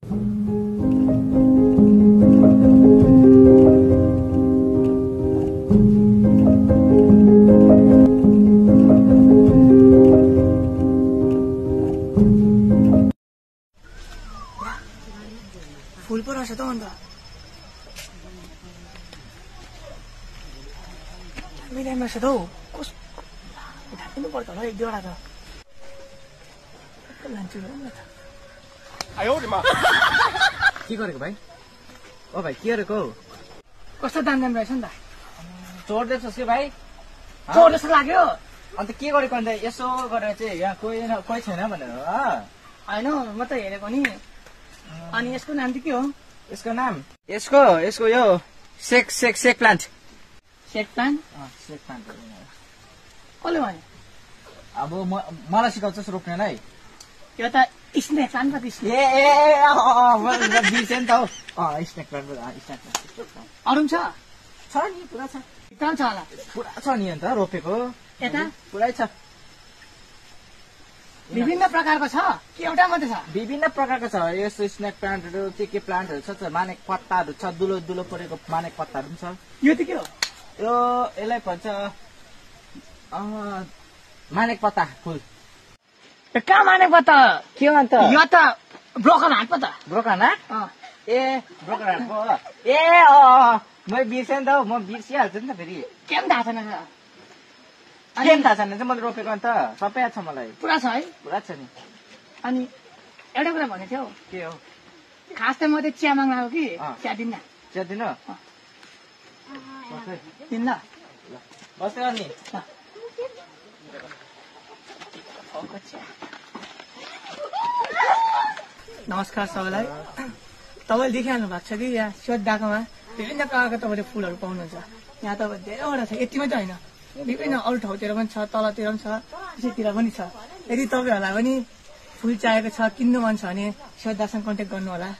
फुल पो रहेछ त अन्त मिलाइमा छ त हौ कस्तो ढाक्नु पर्छ होला एक दुईवटा त लान्छु न त के गरेको भाइ ओ भाइ के गरेको कस्तो दाम दाम रहेछ नि त चोर देख्छस् कि भाइ चोर जस्तो लाग्यो अन्त के गरेको अन्त यसो गरेर चाहिँ यहाँ कोही छैन भनेर होइन म त हेरेको नि अनि यसको नाम चाहिँ के हो यसको नाम यसको यो सेक प्लान्ट सेक प्लान्ट सेक प्लान्ट कसले भन्यो अब मलाई सिकाउँछस् रोप्नेलाई यो त स्नेक प्लान्ट पो बिर्सेँ नि त हौ स्नेक प्लान्ट अरू छ नि पुरा छ भित्र छ होला पुरा छ नि अन्त रोपेको यता पुरै छ विभिन्न प्रकारको छ कि एउटा मात्रै छ विभिन्न प्रकारको छ यस्तो स्नेक प्लान्टहरू के प्लान्टहरू छ मानेक पत्ताहरू छ दुलो दुलो परेको मानेक पत्ताहरू पनि छ यो चाहिँ के हो यो यसलाई भन्छ मानेक पत्ता फुल कहाँ मानेक पत्ता के हो अन्त यो त ब्रोकन हाट पो त ब्रोकन हाट ए ब्रोकन हाट पो ए म बिर्सेँ नि त हौ म बिर्सिहाल्छु नि त फेरि केही थाहा छैन के थाहा छैन चाहिँ मैले रोपेको अन्त सबै याद छ मलाई पुरा छ है पुरा छ नि अनि एउटा कुरा भनेको थियौ के हो खास त म चाहिँ चिया माग्न आएको कि चिया दिन्न चिया दिनु दिन्न बस्दै अनि नमस्कार सबैलाई तपाईँले देखिहाल्नु भएको छ कि यहाँ स्वेत डाकोमा विभिन्न प्रकारको तपाईँले फुलहरू पाउनुहुन्छ यहाँ तपाईँ धेरैवटा छ यति मात्रै होइन विभिन्न अरू ठाउँतिर पनि छ तलतिर पनि छ त्यसैतिर पनि छ यदि तपाईँहरूलाई पनि फुल चाहिएको छ किन्नु मन छ भने स्वेत दासँग कन्ट्याक्ट गर्नु होला